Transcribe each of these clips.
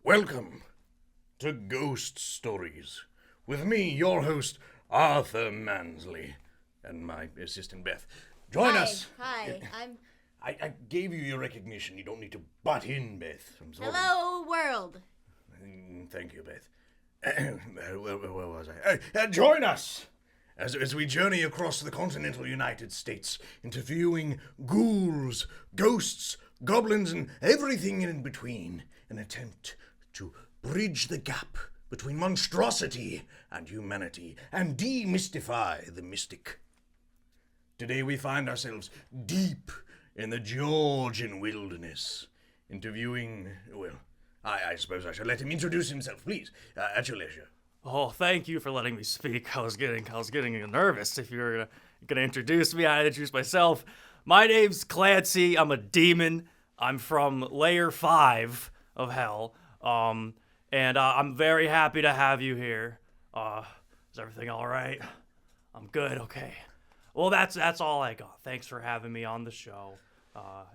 Welcome to Ghost Stories with me, your host, Arthur Mansley, and my assistant, Beth. Join us. Hi, I gave you your recognition. You don't need to butt in, Beth. I'm sorry. Hello, world. Thank you, Beth. Where was I? Join us as we journey across the continental United States, interviewing ghouls, ghosts, goblins, and everything in between, in an attempt to bridge the gap between monstrosity and humanity and demystify the mystic. Today we find ourselves deep in the Georgian wilderness, interviewing, well, I suppose I shall let him introduce himself, please, at your leisure. Oh, thank you for letting me speak. I was getting nervous. If you were gonna introduce me, I'd introduce myself. My name's Clancy. I'm a demon. I'm from Layer 5 of Hell. And I'm very happy to have you here. Is everything all right? I'm good. Okay. Well, that's all I got. Thanks for having me on the show.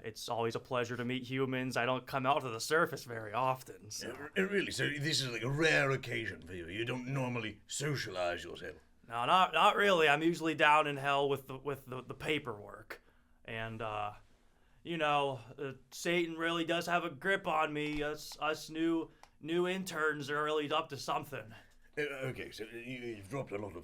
It's always a pleasure to meet humans. I don't come out to the surface very often. So. Really? So this is like a rare occasion for you? You don't normally socialize yourself? No, not really. I'm usually down in hell with the paperwork. And, Satan really does have a grip on me. Us new interns are really up to something. Okay, so you've dropped a lot of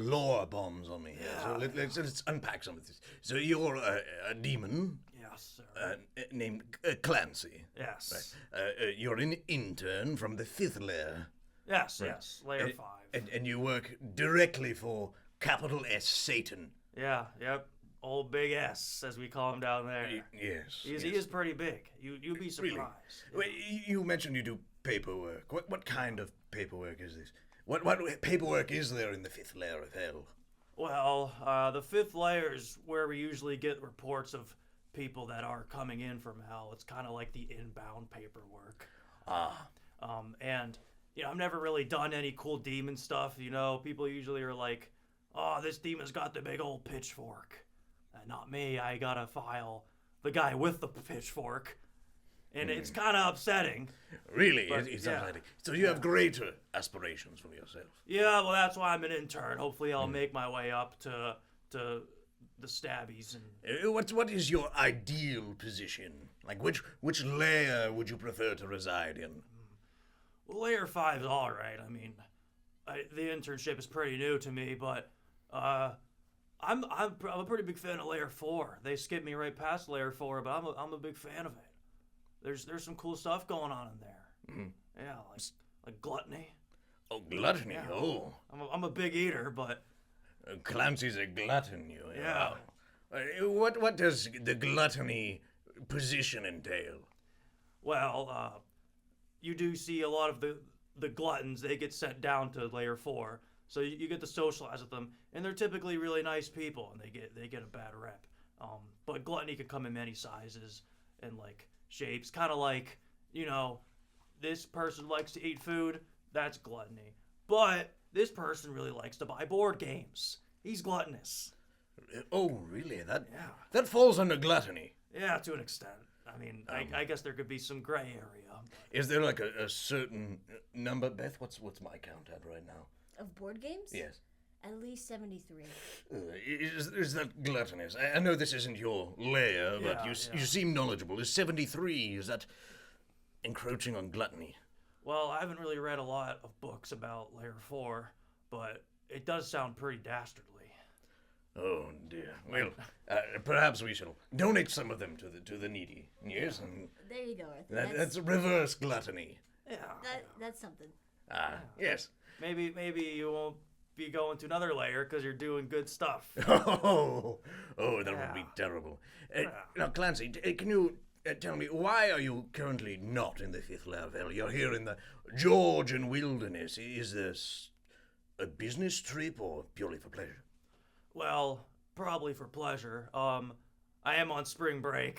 lore bombs on me here. Yeah. So let's unpack some of this. So you're a demon. Yes, sir. Named Clancy. Yes. Right. You're an intern from the 5th layer. Yes, Right. yes. Layer 5. And you work directly for capital S Satan. Yeah, yep. Old Big S, as we call him down there. Yes. He is pretty big. You'd be surprised. Really? Well, you mentioned you do paperwork. What kind of paperwork is this? What paperwork is there in the 5th layer of hell? Well, the 5th layer is where we usually get reports of people that are coming in from hell. It's kind of like the inbound paperwork. And I've never really done any cool demon stuff. People usually are like, "Oh, this demon's got the big old pitchfork." Not me. I gotta file the guy with the pitchfork. And it's kind of upsetting. Really? But, It's yeah. upsetting. So you have greater aspirations for yourself? Yeah, well, that's why I'm an intern. Hopefully I'll make my way up to the stabbies. And What is your ideal position? Like, which layer would you prefer to reside in? well, Layer 5's all right. I mean, the internship is pretty new to me, but I'm a pretty big fan of Layer 4. They skipped me right past Layer 4, but I'm a big fan of it. There's some cool stuff going on in there. Mhm. Yeah, like gluttony. Oh, gluttony. Yeah. Oh. I'm a big eater, but Clancy's a glutton, you. Yeah. What does the gluttony position entail? well, you do see a lot of the gluttons. They get sent down to Layer 4, so you get to socialize with them, and they're typically really nice people, and they get a bad rep. But gluttony can come in many sizes and like shapes, kind of like this person likes to eat food. That's gluttony. But this person really likes to buy board games. He's gluttonous. Oh, really? Yeah. That falls under gluttony. Yeah, to an extent. I mean, I guess there could be some gray area. Is there like a certain number, Beth? What's my count at right now? Of board games? Yes. At least 73. Is that gluttonous? I know this isn't your layer, but Yeah, you seem knowledgeable. Is 73, is that encroaching on gluttony? Well, I haven't really read a lot of books about Layer 4, but it does sound pretty dastardly. Oh dear. Well, perhaps we shall donate some of them to the needy. Yes, and There you go, Arthur. that's reverse gluttony. Yeah. That's something. Yes. Maybe you won't be going to another layer because you're doing good stuff. Oh, that would be Yeah. terrible. Yeah. Now, Clancy, can you tell me, why are you currently not in the 5th layer of hell? You're here in the Georgian wilderness. Is this a business trip or purely for pleasure? Well, probably for pleasure. I am on spring break,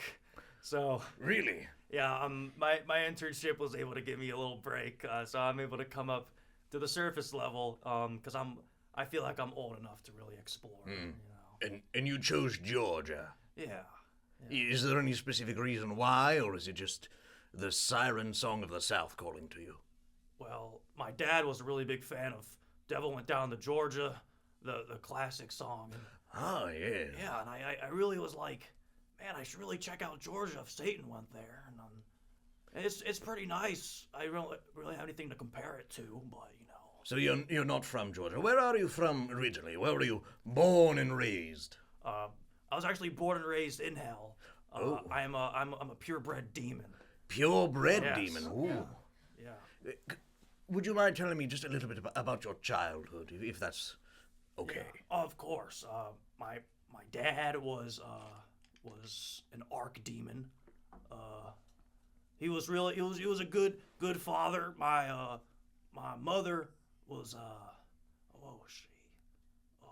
so Really? yeah. My internship was able to give me a little break, so I'm able to come up to the surface level. Because I feel like I'm old enough to really explore. And you chose Georgia. Yeah. Is there any specific reason why, or is it just the siren song of the South calling to you? Well, my dad was a really big fan of Devil Went Down to Georgia, the classic song. And, Oh, yeah. yeah, and I really was like, man, I should really check out Georgia if Satan went there. And it's pretty nice. I don't really have anything to compare it to, but you know. So you're not from Georgia. Where are you from originally? Where were you born and raised? I was actually born and raised in hell. Oh. I'm a purebred demon. Purebred Yes. demon. Ooh. Yeah. Would you mind telling me just a little bit about your childhood, if that's okay? Yeah, of course. My dad was an archdemon. He was a good father. My mother was what was she? Oh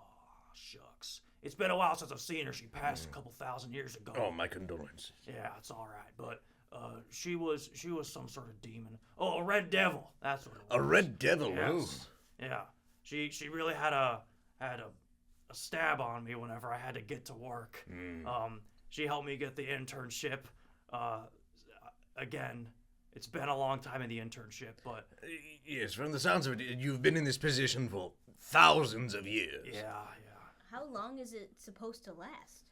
shucks. It's been a while since I've seen her. She passed a couple thousand years ago. Oh, my condolences. Yeah, it's all right. But she was some sort of demon. Oh, a red devil. That's what it was. A red devil. Yes. Yeah. She really had a stab on me whenever I had to get to work. She helped me get the internship. Again, it's been a long time in the internship, but Yes, from the sounds of it, you've been in this position for thousands of years. yeah. How long is it supposed to last?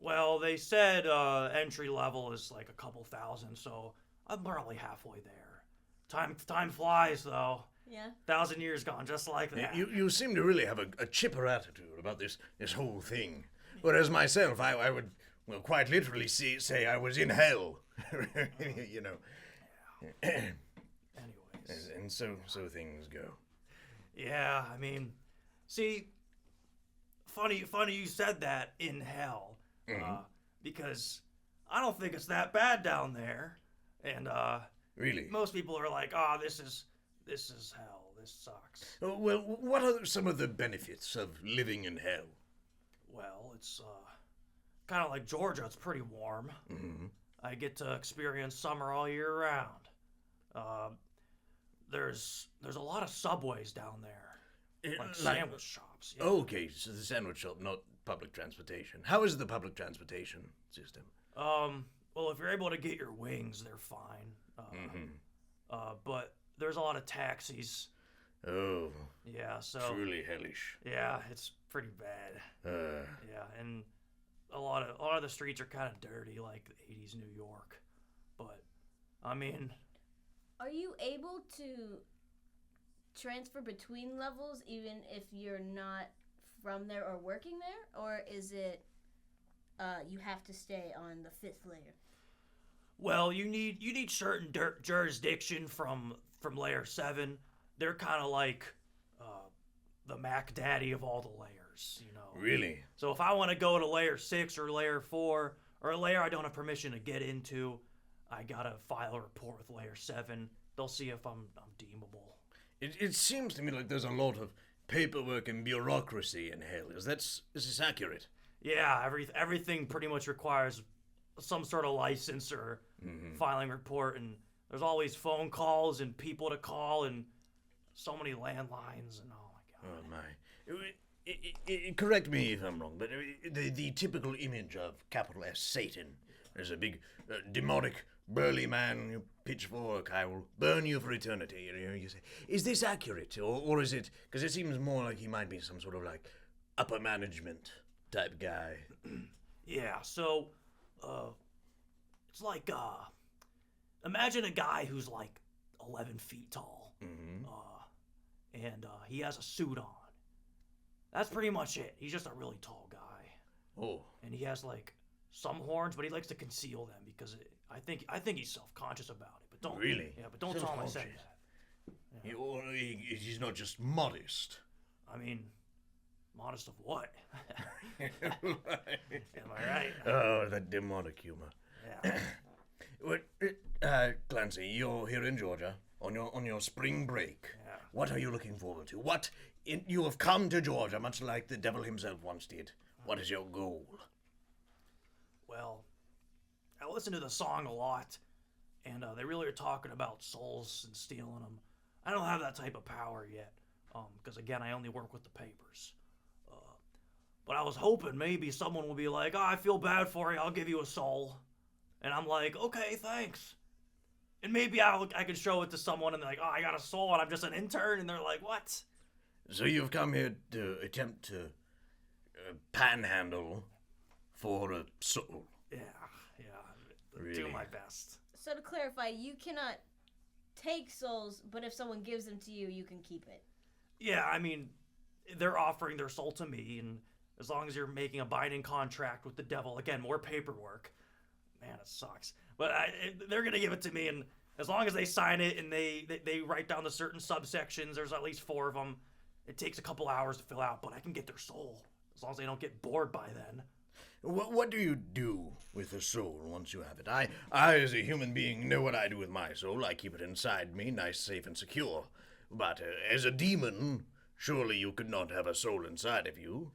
Well, they said entry level is like a couple thousand, so I'm probably halfway there. Time flies though. Yeah. 1,000 years gone, just like that. You seem to really have a chipper attitude about this whole thing. Whereas myself, I would, well, quite literally say I was in hell. You know. Anyways. And so things go. Yeah, I mean, see, funny you said that, in hell, because I don't think it's that bad down there, and Really? most people are like, oh, this is hell, this sucks. Well, what are some of the benefits of living in hell? Well, it's kind of like Georgia. It's pretty warm. I get to experience summer all year round. There's a lot of subways down there, like sandwich shops. Yeah. Okay, so the sandwich shop, not public transportation. How is the public transportation system? Well, if you're able to get your wings, they're fine. But there's a lot of taxis. Oh, Yeah, so truly hellish. yeah, it's pretty bad. Yeah, and a lot of the streets are kind of dirty, like the 80s New York. But I mean, Are you able to transfer between levels even if you're not from there or working there? Or is it you have to stay on the 5th layer? well, you need certain jurisdiction from layer 7. They're kind of like the Mac Daddy of all the layers, you know. Really? So if I want to go to layer 6 or layer 4 or a layer I don't have permission to get into, I gotta file a report with layer 7. They'll see if I'm deemable. It seems to me like there's a lot of paperwork and bureaucracy in hell. Is this accurate? Yeah, everything pretty much requires some sort of license or filing report, and there's always phone calls and people to call and so many landlines, and oh my god. Oh my. Correct me if I'm wrong, but the typical image of capital S Satan is a big demonic burly man, pitchfork, I will burn you for eternity. You say, is this accurate, or is it? Because it seems more like he might be some sort of like upper management type guy. Yeah, so it's like imagine a guy who's like 11 feet tall, and he has a suit on. That's pretty much it. He's just a really tall guy. Oh. And he has like some horns, but he likes to conceal them because I think he's self-conscious about it. But don't Really? Yeah, but don't tell him I said Self-conscious. that. He's not just modest. I mean, modest of what? Am I right? Oh, that demonic humor. Yeah. Well, Clancy, you're here in Georgia on your spring break. Yeah. What are you looking forward to? You have come to Georgia, much like the devil himself once did. What is your goal? Well, I listen to the song a lot, and they really are talking about souls and stealing them. I don't have that type of power yet, because again, I only work with the papers. But I was hoping maybe someone would be like, "Oh, I feel bad for you. I'll give you a soul," and I'm like, "Okay, thanks." And maybe I could show it to someone and they're like, oh, I got a soul and I'm just an intern. And they're like, what? So you've come here to attempt to panhandle for a soul. Yeah. Do Really? my best. So to clarify, you cannot take souls, but if someone gives them to you, you can keep it. Yeah, I mean, they're offering their soul to me, and as long as you're making a binding contract with the devil, again, more paperwork. Man, it sucks. But they're gonna give it to me, and as long as they sign it and they write down the certain subsections, there's at least 4 of them. It takes a couple hours to fill out, but I can get their soul as long as they don't get bored by then. What do you do with a soul once you have it? I, as a human being, know what I do with my soul. I keep it inside me, nice, safe, and secure. But as a demon, surely you could not have a soul inside of you.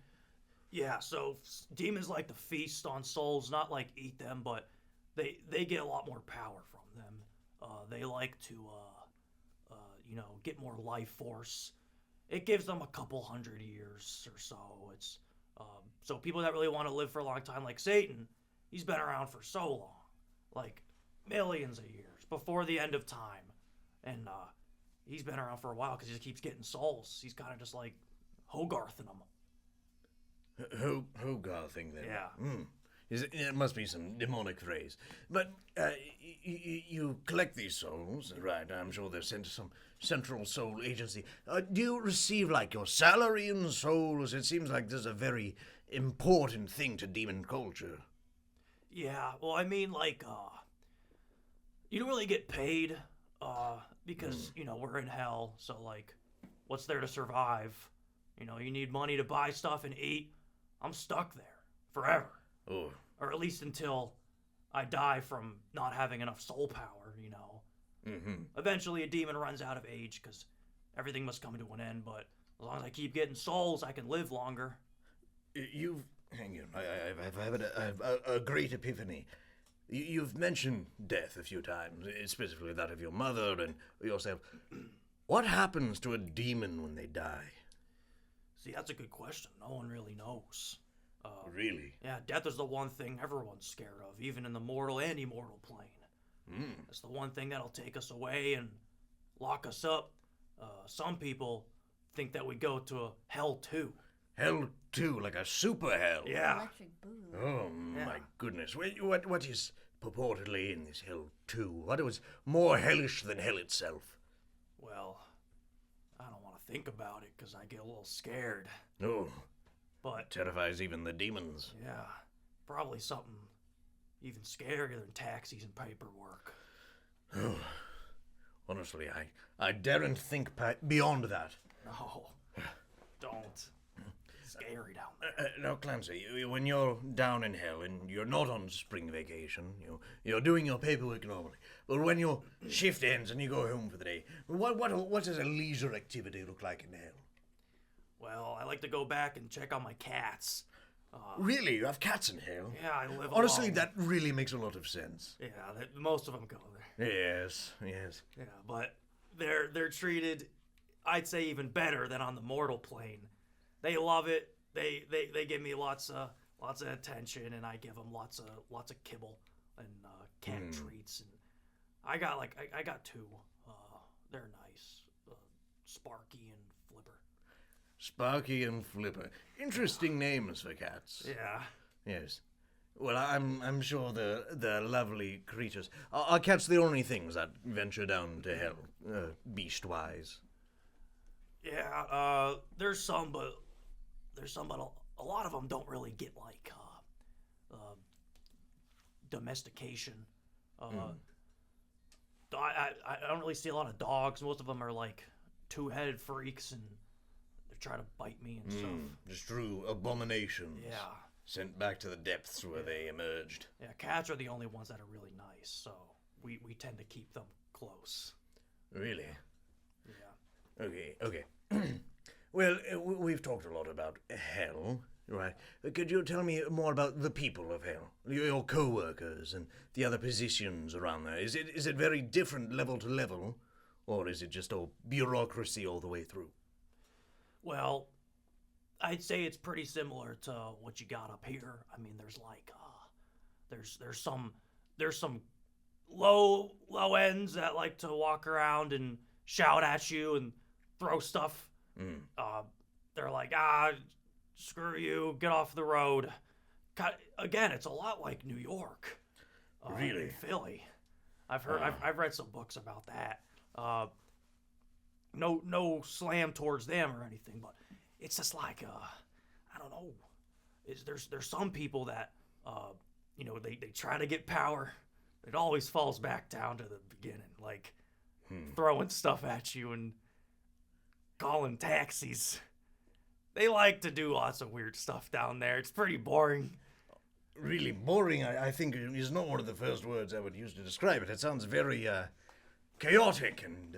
Yeah, so demons like to feast on souls, not like eat them, but they get a lot more power from them. They like to, get more life force. It gives them a couple hundred years or so. It's so people that really want to live for a long time, like Satan, he's been around for so long, like millions of years before the end of time, and he's been around for a while because he just keeps getting souls. He's kind of just like Hogarthing them. Hogarthing then. Yeah. It must be some demonic phrase. But you collect these souls, right? I'm sure they're sent to some central soul agency. Do you receive, like, your salary in souls? It seems like this is a very important thing to demon culture. Yeah, well, I mean, like, you don't really get paid, because, we're in hell, so, like, what's there to survive? You need money to buy stuff and eat. I'm stuck there forever. Oh. Or at least until I die from not having enough soul power, Mm-hmm. Eventually a demon runs out of age, because everything must come to an end, but as long as I keep getting souls, I can live longer. Hang on, I've had a great epiphany. You've mentioned death a few times, specifically that of your mother and yourself. What happens to a demon when they die? See, that's a good question. No one really knows. Really? Yeah, death is the one thing everyone's scared of, even in the mortal and immortal plane. It's the one thing that'll take us away and lock us up. Some people think that we go to a hell too. Hell too, like a super hell? Yeah. Electric boo. Oh, Yeah. my goodness. What is purportedly in this hell too? What was more hellish than hell itself? Well, I don't want to think about it because I get a little scared. Oh, But, terrifies even the demons. yeah, probably something even scarier than taxis and paperwork. Oh, honestly, I daren't think beyond that. No, don't. It's scary down there. Now, Clancy, when you're down in hell and you're not on spring vacation, you're doing your paperwork normally. But when your shift ends and you go home for the day, what does a leisure activity look like in hell? Well, I like to go back and check on my cats. Really? You have cats in hell? Yeah, I live Honestly, alone. that really makes a lot of sense. Yeah, most of them go there. Yes. Yeah, but they're treated, I'd say, even better than on the mortal plane. They love it. They give me lots of attention, and I give them lots of kibble and cat treats. And I got 2. They're nice, Sparky and Flipper. Sparky and Flipper. Interesting names for cats. Yeah. Yes. Well, I'm sure they're lovely creatures. Are cats the only things that venture down to hell, beast-wise? Yeah. There's some, but a lot of them don't really get like domestication. I don't really see a lot of dogs. Most of them are like 2-headed freaks, and they're trying to bite me and stuff. Just true abominations. Yeah. Sent back to the depths where they emerged. Yeah, cats are the only ones that are really nice, so we tend to keep them close. Really? Yeah. Okay. Well, we've talked a lot about hell, right? Could you tell me more about the people of hell? Your co-workers and the other positions around there. Is it very different level to level? Or is it just all bureaucracy all the way through? Well, I'd say it's pretty similar to what you got up here. I mean, there's like, there's some low ends that like to walk around and shout at you and throw stuff. They're like, screw you, get off the road. Again, it's a lot like New York. Really? And Philly. I've read some books about that. No slam towards them or anything, but it's just like I don't know. There's some people that they try to get power. It always falls back down to the beginning, like throwing stuff at you and calling taxis. They like to do lots of weird stuff down there. It's pretty boring. Really boring, I think, is not one of the first words I would use to describe it. It sounds very chaotic and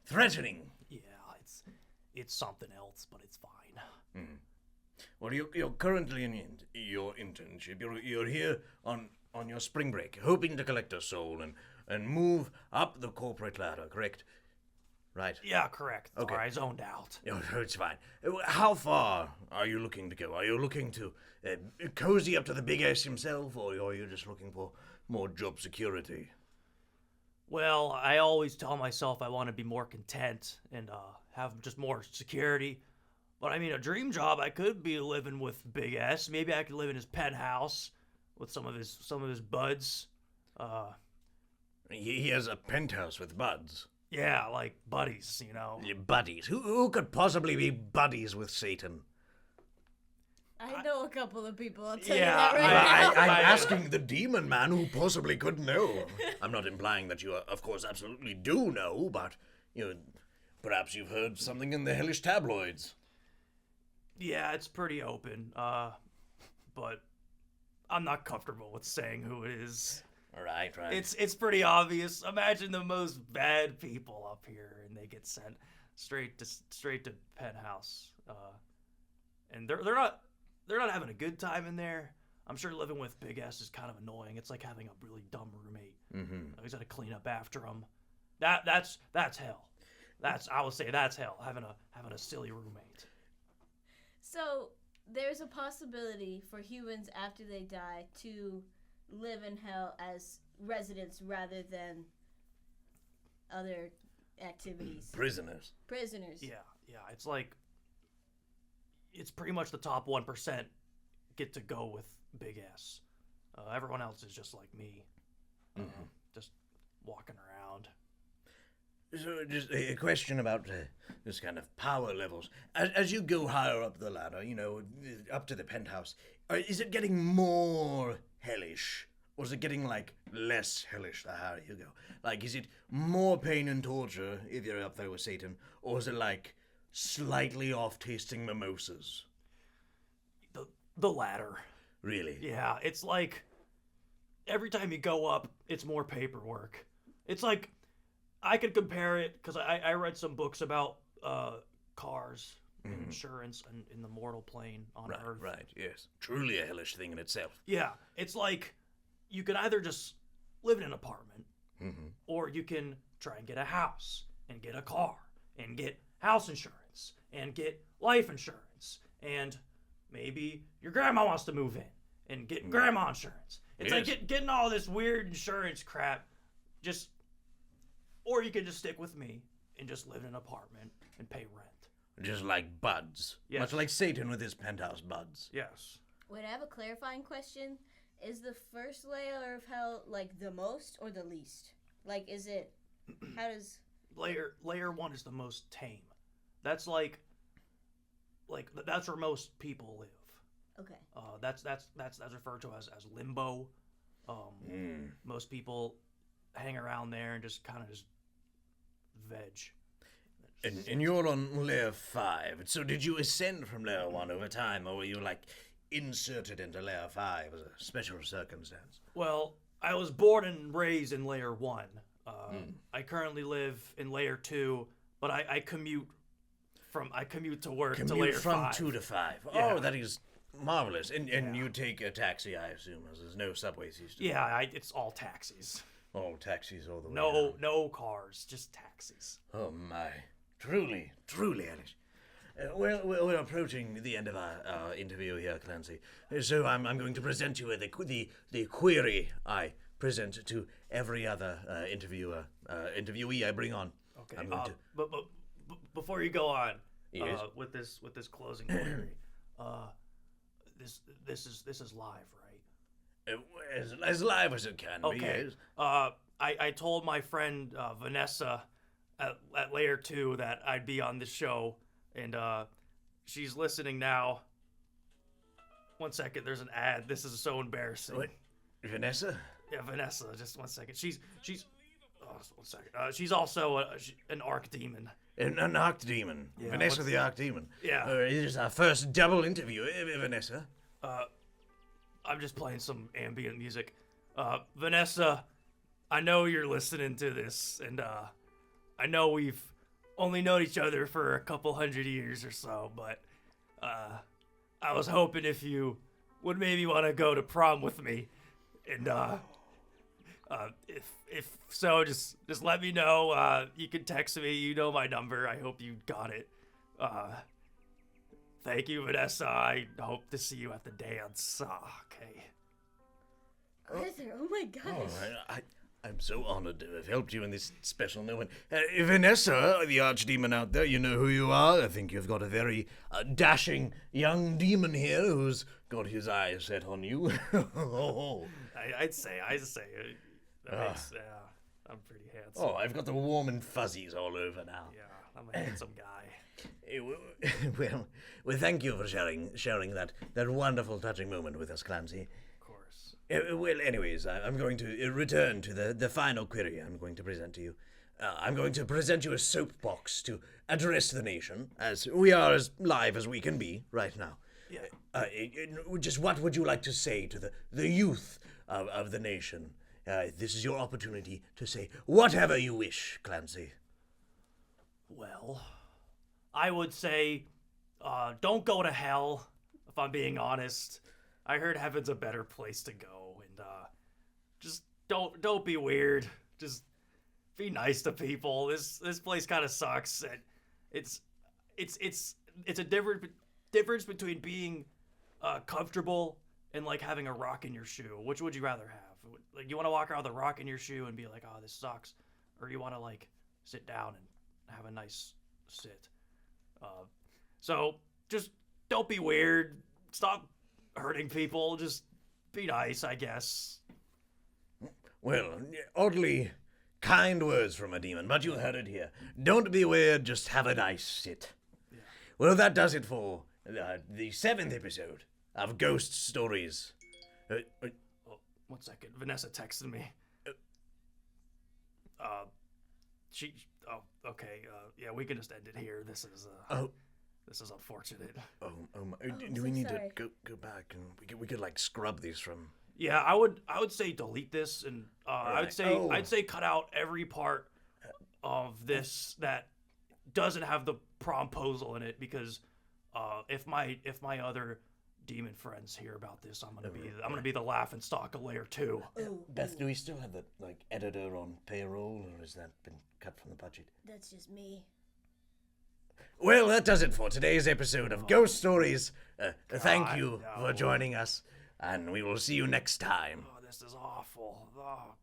threatening. Yeah, it's something else, but it's fine. Well, you're currently in your internship. You're here on your spring break, hoping to collect a soul and move up the corporate ladder, correct? Right. Yeah, correct. Okay. Sorry, I zoned out. Oh, it's fine. How far are you looking to go? Are you looking to cozy up to the big ass himself, or are you just looking for more job security? Well, I always tell myself I want to be more content and have just more security. But I mean, a dream job, I could be living with Big S. Maybe I could live in his penthouse with some of his buds. He has a penthouse with buds. Yeah, like buddies, Buddies? Who could possibly be buddies with Satan? I know a couple of people, I'll tell Yeah, you that right now. I'm asking the demon man who possibly could know. I'm not implying that you, of course, absolutely do know, but, perhaps you've heard something in the hellish tabloids. Yeah, it's pretty open. But I'm not comfortable with saying who it is. Right. It's pretty obvious. Imagine the most bad people up here, and they get sent straight to penthouse. And they're not having a good time in there. I'm sure living with Big S is kind of annoying. It's like having a really dumb roommate. He's got to clean up after him. That's hell. I would say that's hell. Having a silly roommate. So there's a possibility for humans after they die to live in hell as residents rather than other activities. Prisoners. Yeah. It's like it's pretty much the top 1% get to go with Big S. Everyone else is just like me, just walking around. So, just a question about this kind of power levels. As you go higher up the ladder, up to the penthouse, is it getting more hellish? Or is it getting, less hellish the higher you go? Is it more pain and torture if you're up there with Satan? Or is it, slightly off-tasting mimosas? The latter. Really? Yeah, it's like every time you go up, it's more paperwork. It's like I could compare it because I read some books about cars and insurance and in the mortal plane on Earth. Right, yes. Truly a hellish thing in itself. Yeah, it's like you can either just live in an apartment or you can try and get a house and get a car and get house insurance and get life insurance and maybe your grandma wants to move in and get grandma insurance. It's like getting all this weird insurance crap or you can just stick with me and just live in an apartment and pay rent. Just like buds. Yes. Much like Satan with his penthouse buds. Yes. Wait, I have a clarifying question. Is the first layer of hell, the most or the least? Is it... How does... Layer 1 is the most tame. That's that's where most people live. Okay. That's referred to as limbo. Most people hang around there and just kind of just veg. And you're on layer 5. So did you ascend from layer 1 over time, or were you inserted into layer 5 as a special circumstance? Well, I was born and raised in layer 1. I currently live in layer 2, but I commute to work to layer 5. From 2 to 5. Yeah. Oh, that is marvelous. And you take a taxi, I assume, as there's no subways used to. Yeah, it's all taxis. Oh, taxis all the way down. No cars, just taxis. Oh my. Truly hellish. We're approaching the end of our interview here, Clancy. So I'm going to present you with the query I present to every other interviewee I bring on. Okay. I'm going to. But before you go on, Yes? with this closing query, this is live, right? As live as it can be. Okay. Yes. I told my friend Vanessa at Layer 2 that I'd be on this show, and she's listening now. 1 second, there's an ad. This is so embarrassing. What? Vanessa? Yeah, Vanessa. Just 1 second. She's. Oh, 1 second. She's also an arc demon. An archdemon. Yeah, Vanessa the archdemon. Yeah. It is our first double interview, Vanessa. I'm just playing some ambient music. Vanessa, I know you're listening to this, and I know we've only known each other for a couple hundred years or so, but I was hoping if you would maybe want to go to prom with me, and if so, just let me know. You can text me. You know my number. I hope you got it. Thank you, Vanessa. I hope to see you at the dance. Okay. Arthur, oh my gosh. Oh, I'm so honored to have helped you in this special moment. Vanessa, the archdemon out there, you know who you are. I think you've got a very dashing young demon here who's got his eyes set on you. I'd say. Yeah, I'm pretty handsome. Oh, I've got the warm and fuzzies all over now. Yeah, I'm a handsome guy. Well, thank you for sharing that wonderful, touching moment with us, Clancy. Of course. Well, anyways, I'm going to return to the final query I'm going to present to you. I'm going to present you a soapbox to address the nation, as we are as live as we can be right now. Yeah. Just what would you like to say to the youth of the nation? This is your opportunity to say whatever you wish, Clancy. Well, I would say, don't go to hell, if I'm being honest. I heard heaven's a better place to go, and just don't be weird. Just be nice to people. This place kind of sucks. And it's a difference between being comfortable and like having a rock in your shoe. Which would you rather have? Like, you want to walk around with a rock in your shoe and be like, oh, this sucks, or you want to like sit down and have a nice sit. So just don't be weird. Stop hurting people. Just be nice, I guess. Well, oddly kind words from a demon, but you heard it here. Don't be weird, just have a nice sit. Yeah. Well, that does it for the 7th episode of Ghost Stories. Oh, 1 second. Vanessa texted me. Okay. Yeah, we can just end it here. This is unfortunate. Do we so need sorry. to go back and we could like scrub these from? Yeah, I would say delete this, and Right. I'd say cut out every part of this that doesn't have the promposal in it, because if my other demon friends hear about this, I'm gonna be the laughing stock of Layer 2. Beth, do we still have the editor on payroll, or has that been cut from the budget? That's just me. Well, that does it for today's episode of Ghost Stories. Thank you no. for joining us, and we will see you next time. Oh, this is awful. Oh,